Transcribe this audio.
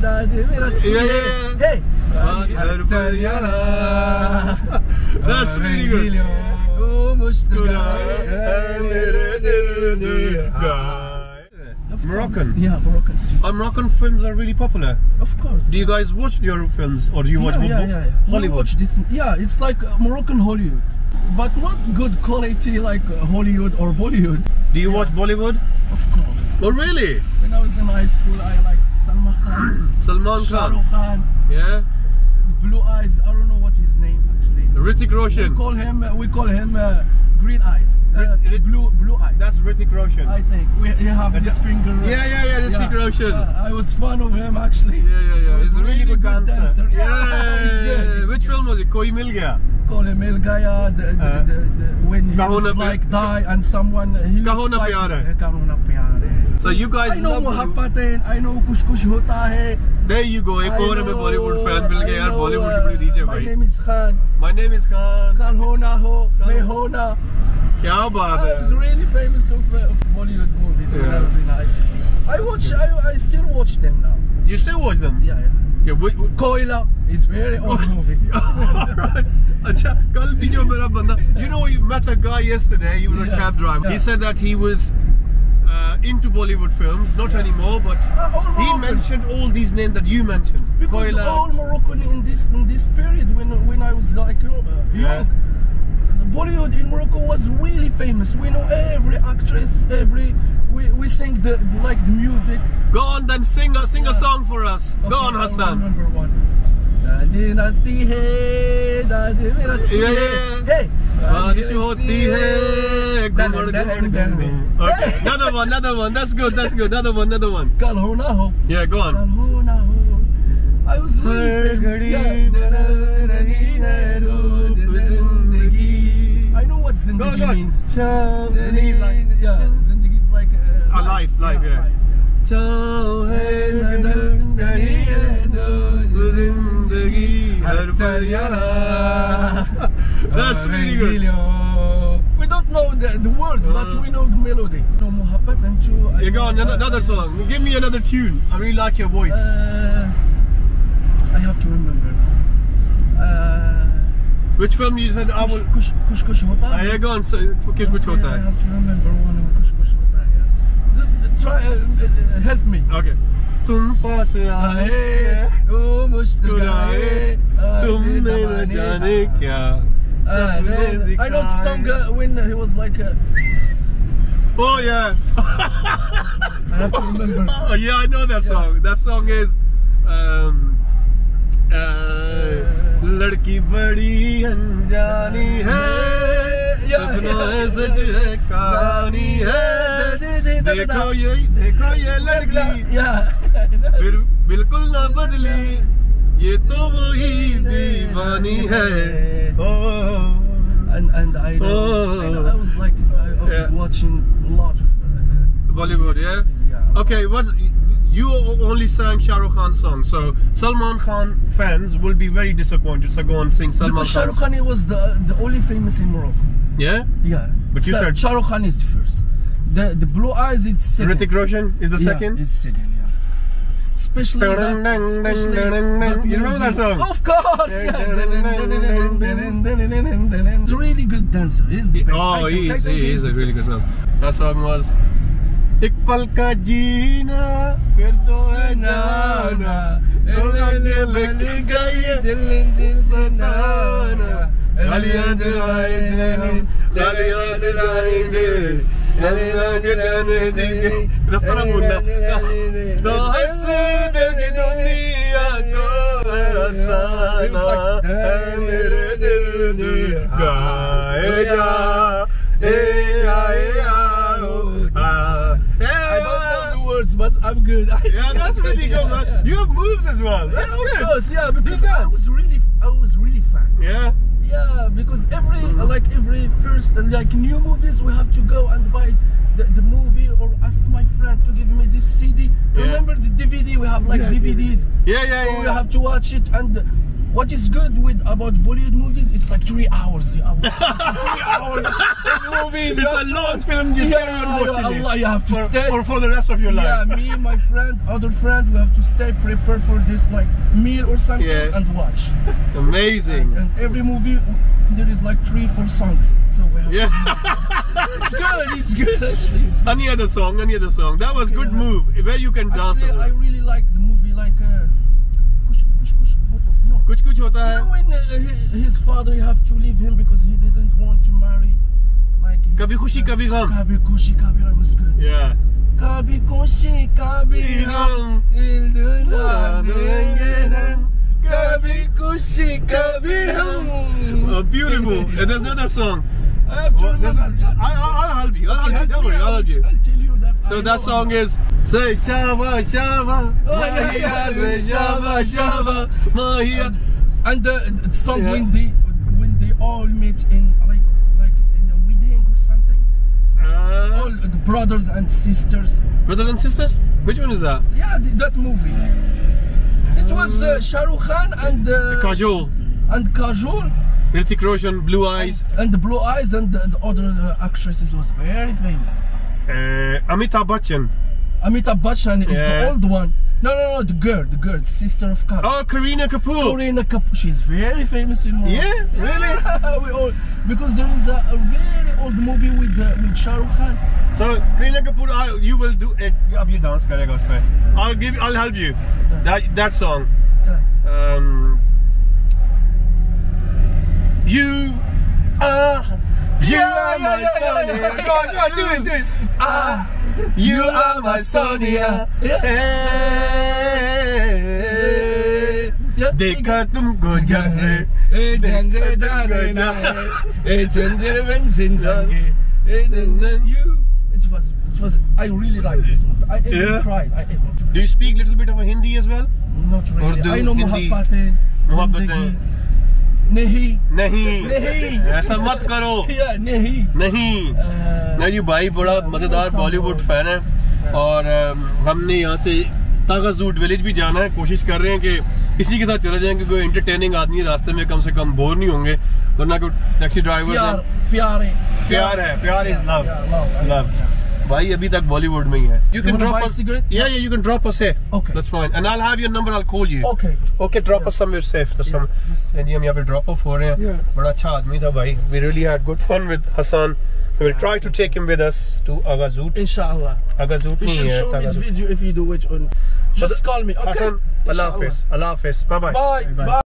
Hey! That's really good. Moroccan? Yeah, Moroccan street. Moroccan films are really popular. Of course. Do you guys watch your films or do you watch Hollywood? Yeah, it's like Moroccan Hollywood, but not good quality like Hollywood or Bollywood. Do you watch Bollywood? Of course. Oh really? When I was in high school, I like Salman Khan, Shah Rukh Khan. Yeah. Blue eyes. I don't know what his name actually. Hrithik Roshan. We call him green eyes. Blue eyes. That's Hrithik Roshan. I think he have this finger. Yeah, Hrithik Roshan. I was fan of him actually. Yeah. He's a really good dancer. Yeah. Which film was it? Koi Mil Gaya. Koi Mil Gaya. When he was like die and someone. Kaho Na Pyar Hai. Kaho Na Pyar Hai. So you guys I know Mohabbat Hai. I know Kuch Kuch Hota Hai. There you go. Ek aur hame Bollywood fan mil gaya yaar. Bollywood ki badi DJ bhai. My name is Khan. My name is Khan. Kal ho na ho, main ho na. Kya baat hai. I was really famous of Bollywood movies when I was in high school. I still watch them now. You still watch them? Yeah. Koila is very old movie. Right. Acha, kal bhi jo mera banda. You know, we met a guy yesterday. He was a cab driver. He said that he was into Bollywood films, not anymore, but he mentioned all these names that you mentioned. Because all Moroccan in this period when I was like young, Bollywood in Morocco was really famous. We know every actress, we sing the music. Go on then, sing a song for us. Okay, go on, Hassan. Number one. Dynasty hai, dynasty hai. Hey. Baarish hoti hai, gumad gumad. Okay, another one. That's good. Another one. Kal ho na ho. Yeah, go on. Kal ho na ho. I was really I know what zindagi means. Zindagi is like, zindagi is like a life, yeah. That's really good. We don't know the words, but we know the melody. You go on, another song. Give me another tune. I really like your voice. I have to remember. Which film you said? Kuch Kuch Hota Hai. Yeah, go on. Kuch Kuch Hota Hai. I have to remember one of Kuch Kuch Hota Hai. Just try, help me. Okay. Tum paas aaye, oh muskuraye, tum mein jaane kya. I know the song when he was like. Oh yeah. I have to remember. Oh yeah, I know that song. Yeah. That song is. लड़की बड़ी अनजानी है, सपनों है सच है कहानी है, देखो ये लड़की फिर बिल्कुल ना बदली, ये तो वही दीवानी है. And I know I was like I was watching a lot of Bollywood, yeah? Okay, you only sang Shah Rukh Khan songs, so Salman Khan fans will be very disappointed. So go on, sing Salman Khan. Because Shah Rukh Khan was the only famous in Morocco. Yeah? Yeah. But you said Shah Rukh Khan is the first. The blue eyes is second. Hrithik Roshan is the second? It's second, yeah. Especially you remember that song? Of course! He's a really good dancer. He's the best. Oh, he is a really good song. That song was एक पल का जीना फिर तो है जाना मिल गई दिल बनाना गलियां दिलाने देंगे रास्ता ना भूलना तो हंसी दिल की दुनिया को हंसाना मेरे दिल ने गाएगा I don't know the words, but I'm good. Yeah, that's really good, man. You have moves as well. That's good. Of course, yeah, because I was really fan. Yeah. Yeah, because every first new movies we have to go and buy the movie or ask my friend to give me this CD. Yeah. Remember the DVD? We have DVDs. Yeah. So we have to watch it, and what is good about Bollywood movies? It's like 3 hours. 3 hours. Movies. It's a long film. You you have to stay. Or for the rest of your life. Yeah, me, my friend, other friend, we have to stay, prepare for this like meal or something and watch. Amazing. And every movie there is like 3-4 songs. So we have it's good actually. Any other song? That was good move. Where you can dance. Actually, I really like the movie like Kuch Kuch Hota Hai. You know when his father have to leave him because he didn't want to marry. Like Kabhi Khushi Kabhi Gham. Kabhi Khushi Kabhi Gham was good. Yeah. Kabhi Khushi Kabhi Gham. Kabhi Khushi Kabhi Gham. Beautiful. And there's another song. I'll help you. Don't worry, I'll help you. I'll tell you that. So that song is Say Shava Shava Mahiya Say Shava Shava Mahiya. And the song when they all meet in like in a wedding or something. All the brothers and sisters. Brothers and sisters? Which one is that? Yeah, that movie. It was Shah Rukh Khan and Kajol. And Kajol. Hrithik Roshan, Blue Eyes. And the Blue Eyes and the other actresses was very famous. Amitabh Bachchan. Amitabh Bachchan is the old one. No, the girl, the sister of Khan. Oh, Kareena Kapoor. She's very famous in Morocco. Yeah, really? Because there is a very old movie with Shah Rukh Khan. So Kareena Kapoor, you will do it. Ab ye dance karega usme. I'll help you. That song. You are my Sonia. Go on, do it. You are my Sonia. देखा तुमको जब से झंझे जाने ना झंझे बंझे जाने. It was. I really like this movie. I even cried. Do you speak a little bit of Hindi as well? Not really. Urdu, I know Hindi. Mohabbatein. नहीं ऐसा मत करो. नहीं जी भाई बड़ा मजेदार बॉलीवुड फैन है और हमने यहाँ से तागाजूट विलेज भी जाना है. कोशिश कर रहे हैं कि इसी के साथ चले जाएंगे. कोई एंटरटेनिंग आदमी रास्ते में कम से कम बोर नहीं होंगे वरना कोई टैक्सी ड्राइवर प्यार इज लव. भाई अभी तक बॉलीवुड में ही है. You can drop us. Yeah, you can drop us here. Okay. That's fine. And I'll have your number. I'll call you. Okay. Drop us somewhere safe. And हम यहाँ पे drop off हो रहे हैं. बड़ा अच्छा आदमी था भाई. We really had good fun with Hassan. We will try to take him with us to Agadir. Inshallah. Agadir You should show me the video if you do it on. Just call me. Okay. Hassan, Allah Hafiz. Bye bye. Bye.